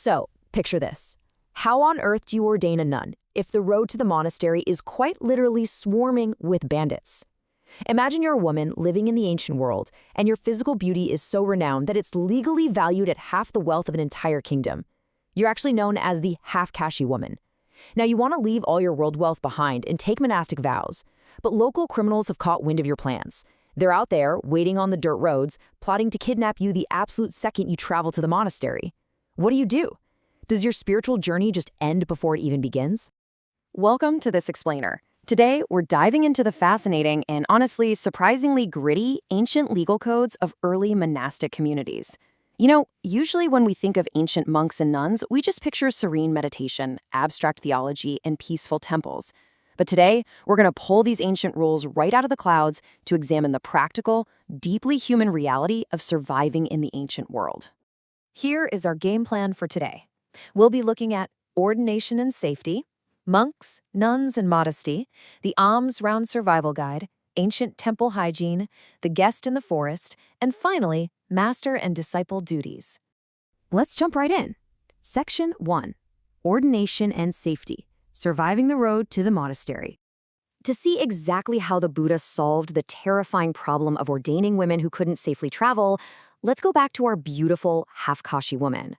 So, picture this. How on earth do you ordain a nun if the road to the monastery is quite literally swarming with bandits? Imagine you're a woman living in the ancient world, and your physical beauty is so renowned that it's legally valued at half the wealth of an entire kingdom. You're actually known as the half-caste woman. Now, you want to leave all your world wealth behind and take monastic vows, but local criminals have caught wind of your plans. They're out there, waiting on the dirt roads, plotting to kidnap you the absolute second you travel to the monastery. What do? Does your spiritual journey just end before it even begins? Welcome to This Explainer. Today, we're diving into the fascinating and honestly surprisingly gritty ancient legal codes of early monastic communities. Usually when we think of ancient monks and nuns, we just picture serene meditation, abstract theology, and peaceful temples. But today, we're going to pull these ancient rules right out of the clouds to examine the practical, deeply human reality of surviving in the ancient world. Here is our game plan for today. We'll be looking at ordination and safety, monks, nuns, and modesty, the Alms Round Survival Guide, ancient temple hygiene, the guest in the forest, and finally, master and disciple duties. Let's jump right in. Section 1. Ordination and safety, surviving the road to the monastery. To see exactly how the Buddha solved the terrifying problem of ordaining women who couldn't safely travel, let's go back to our beautiful half-kashi woman.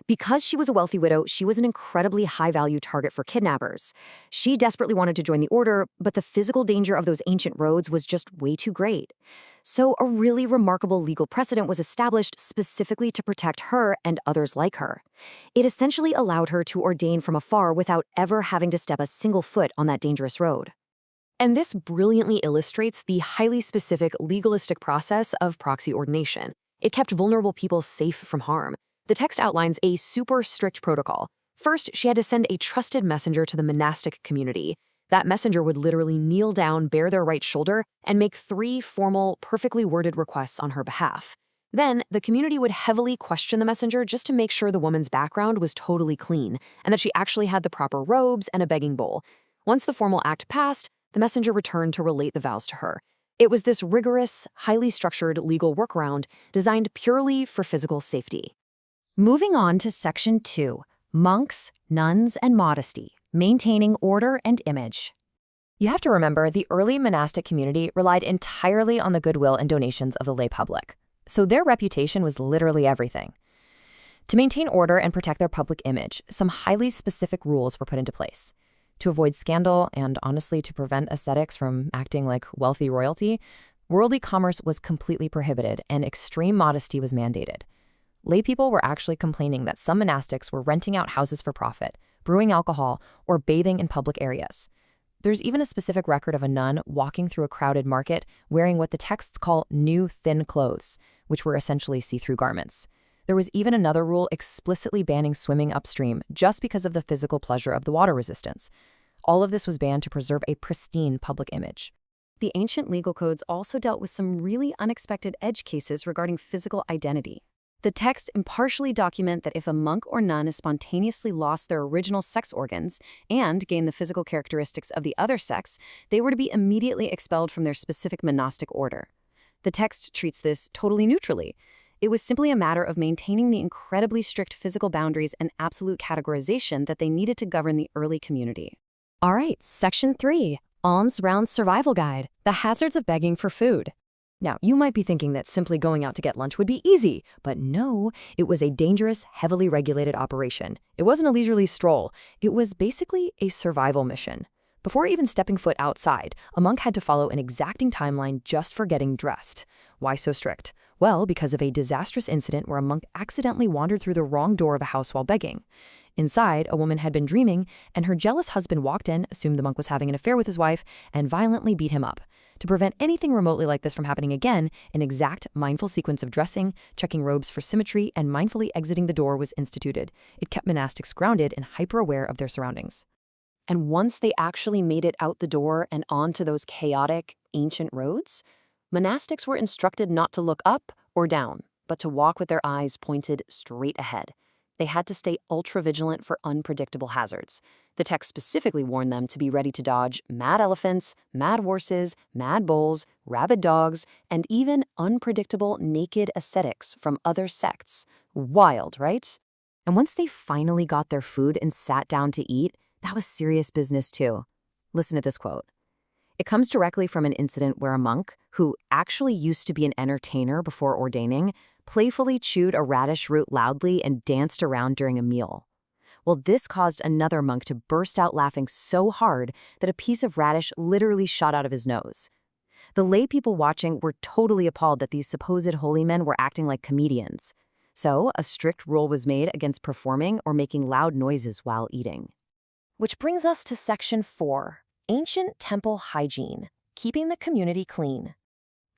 Because she was a wealthy widow, she was an incredibly high-value target for kidnappers. She desperately wanted to join the order, but the physical danger of those ancient roads was just way too great. So a really remarkable legal precedent was established specifically to protect her and others like her. It essentially allowed her to ordain from afar without ever having to step a single foot on that dangerous road. And this brilliantly illustrates the highly specific legalistic process of proxy ordination. It kept vulnerable people safe from harm. The text outlines a super strict protocol. First, she had to send a trusted messenger to the monastic community. That messenger would literally kneel down, bare their right shoulder, and make 3 formal, perfectly worded requests on her behalf. Then, the community would heavily question the messenger just to make sure the woman's background was totally clean, and that she actually had the proper robes and a begging bowl. Once the formal act passed, the messenger returned to relate the vows to her. It was this rigorous, highly structured legal workaround designed purely for physical safety. Moving on to Section 2, Monks, Nuns, and Modesty, Maintaining Order and Image. You have to remember, the early monastic community relied entirely on the goodwill and donations of the lay public, so their reputation was literally everything. To maintain order and protect their public image, some highly specific rules were put into place. To avoid scandal and, honestly, to prevent ascetics from acting like wealthy royalty, worldly commerce was completely prohibited and extreme modesty was mandated. Laypeople were actually complaining that some monastics were renting out houses for profit, brewing alcohol, or bathing in public areas. There's even a specific record of a nun walking through a crowded market wearing what the texts call new thin clothes, which were essentially see-through garments. There was even another rule explicitly banning swimming upstream just because of the physical pleasure of the water resistance. All of this was banned to preserve a pristine public image. The ancient legal codes also dealt with some really unexpected edge cases regarding physical identity. The texts impartially document that if a monk or nun has spontaneously lost their original sex organs and gained the physical characteristics of the other sex, they were to be immediately expelled from their specific monastic order. The text treats this totally neutrally. It was simply a matter of maintaining the incredibly strict physical boundaries and absolute categorization that they needed to govern the early community. All right, Section 3, Alms Round Survival Guide, The Hazards of Begging for Food. Now, you might be thinking that simply going out to get lunch would be easy, but no, it was a dangerous, heavily regulated operation. It wasn't a leisurely stroll. It was basically a survival mission. Before even stepping foot outside, a monk had to follow an exacting timeline just for getting dressed. Why so strict? Well, because of a disastrous incident where a monk accidentally wandered through the wrong door of a house while begging. Inside, a woman had been dreaming, and her jealous husband walked in, assumed the monk was having an affair with his wife, and violently beat him up. To prevent anything remotely like this from happening again, an exact, mindful sequence of dressing, checking robes for symmetry, and mindfully exiting the door was instituted. It kept monastics grounded and hyper-aware of their surroundings. And once they actually made it out the door and onto those chaotic, ancient roads, monastics were instructed not to look up or down, but to walk with their eyes pointed straight ahead. They had to stay ultra-vigilant for unpredictable hazards. The text specifically warned them to be ready to dodge mad elephants, mad horses, mad bulls, rabid dogs, and even unpredictable naked ascetics from other sects. Wild, right? And once they finally got their food and sat down to eat, that was serious business too. Listen to this quote. It comes directly from an incident where a monk, who actually used to be an entertainer before ordaining, playfully chewed a radish root loudly and danced around during a meal. Well, this caused another monk to burst out laughing so hard that a piece of radish literally shot out of his nose. The lay people watching were totally appalled that these supposed holy men were acting like comedians. So, a strict rule was made against performing or making loud noises while eating. Which brings us to Section 4, Ancient Temple Hygiene, keeping the community clean.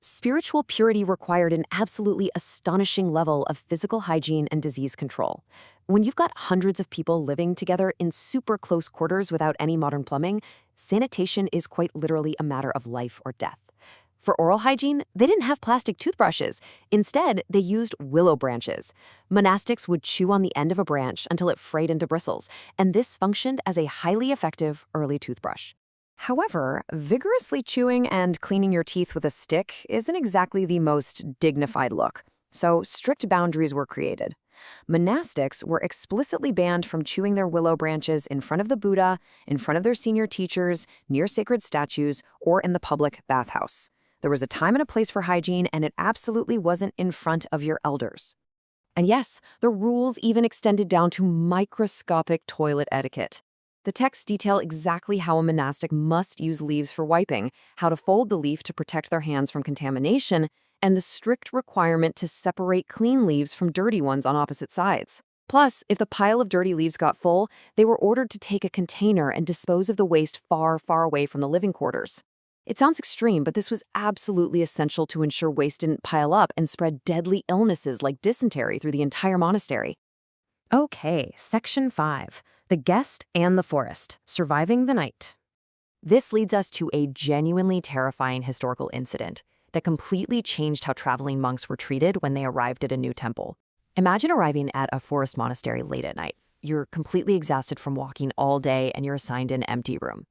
Spiritual purity required an absolutely astonishing level of physical hygiene and disease control. When you've got hundreds of people living together in super close quarters without any modern plumbing, sanitation is quite literally a matter of life or death. For oral hygiene, they didn't have plastic toothbrushes. Instead, they used willow branches. Monastics would chew on the end of a branch until it frayed into bristles, and this functioned as a highly effective early toothbrush. However, vigorously chewing and cleaning your teeth with a stick isn't exactly the most dignified look, so strict boundaries were created. Monastics were explicitly banned from chewing their willow branches in front of the Buddha, in front of their senior teachers, near sacred statues, or in the public bathhouse. There was a time and a place for hygiene, and it absolutely wasn't in front of your elders. And yes, the rules even extended down to microscopic toilet etiquette. The texts detail exactly how a monastic must use leaves for wiping, how to fold the leaf to protect their hands from contamination, and the strict requirement to separate clean leaves from dirty ones on opposite sides. Plus, if the pile of dirty leaves got full, they were ordered to take a container and dispose of the waste far, far away from the living quarters. It sounds extreme, but this was absolutely essential to ensure waste didn't pile up and spread deadly illnesses like dysentery through the entire monastery. Okay, Section 5. The Guest and the Forest, Surviving the Night. This leads us to a genuinely terrifying historical incident that completely changed how traveling monks were treated when they arrived at a new temple. Imagine arriving at a forest monastery late at night. You're completely exhausted from walking all day and you're assigned an empty room.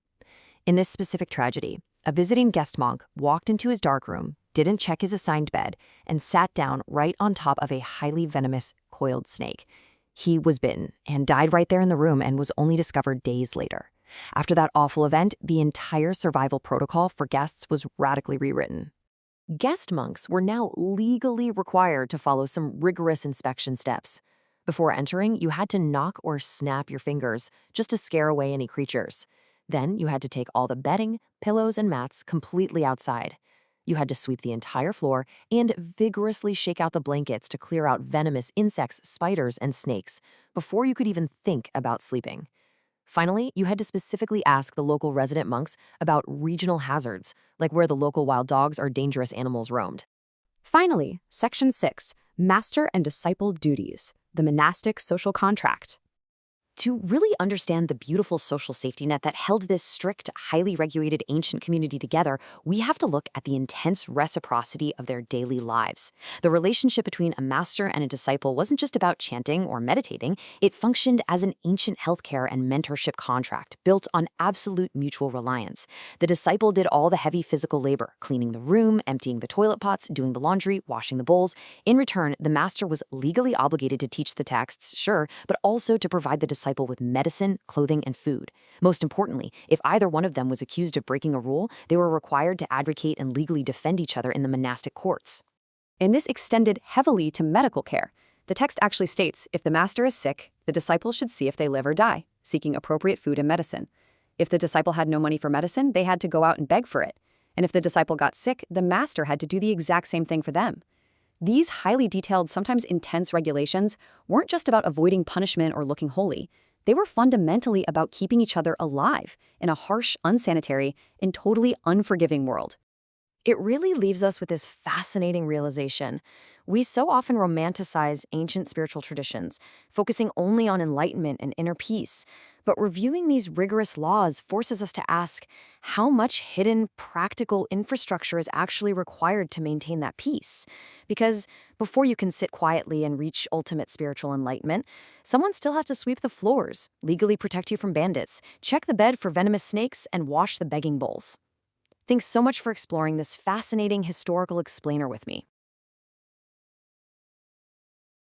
In this specific tragedy, a visiting guest monk walked into his dark room, didn't check his assigned bed, and sat down right on top of a highly venomous coiled snake. He was bitten and died right there in the room and was only discovered days later. After that awful event, the entire survival protocol for guests was radically rewritten. Guest monks were now legally required to follow some rigorous inspection steps. Before entering, you had to knock or snap your fingers just to scare away any creatures. Then you had to take all the bedding, pillows, and mats completely outside. You had to sweep the entire floor and vigorously shake out the blankets to clear out venomous insects, spiders, and snakes before you could even think about sleeping. Finally, you had to specifically ask the local resident monks about regional hazards, like where the local wild dogs or dangerous animals roamed. Finally, Section 6, Master and Disciple Duties, the Monastic Social Contract. To really understand the beautiful social safety net that held this strict, highly regulated ancient community together, we have to look at the intense reciprocity of their daily lives. The relationship between a master and a disciple wasn't just about chanting or meditating, it functioned as an ancient healthcare and mentorship contract built on absolute mutual reliance. The disciple did all the heavy physical labor, cleaning the room, emptying the toilet pots, doing the laundry, washing the bowls. In return, the master was legally obligated to teach the texts, sure, but also to provide the disciple with medicine, clothing, and food. Most importantly, if either one of them was accused of breaking a rule, they were required to advocate and legally defend each other in the monastic courts. And this extended heavily to medical care. The text actually states, if the master is sick, the disciple should see if they live or die, seeking appropriate food and medicine. If the disciple had no money for medicine, they had to go out and beg for it. And if the disciple got sick, the master had to do the exact same thing for them. These highly detailed, sometimes intense regulations weren't just about avoiding punishment or looking holy. They were fundamentally about keeping each other alive in a harsh, unsanitary, and totally unforgiving world. It really leaves us with this fascinating realization. We so often romanticize ancient spiritual traditions, focusing only on enlightenment and inner peace. But reviewing these rigorous laws forces us to ask how much hidden, practical infrastructure is actually required to maintain that peace. Because before you can sit quietly and reach ultimate spiritual enlightenment, someone still has to sweep the floors, legally protect you from bandits, check the bed for venomous snakes, and wash the begging bowls. Thanks so much for exploring this fascinating historical explainer with me.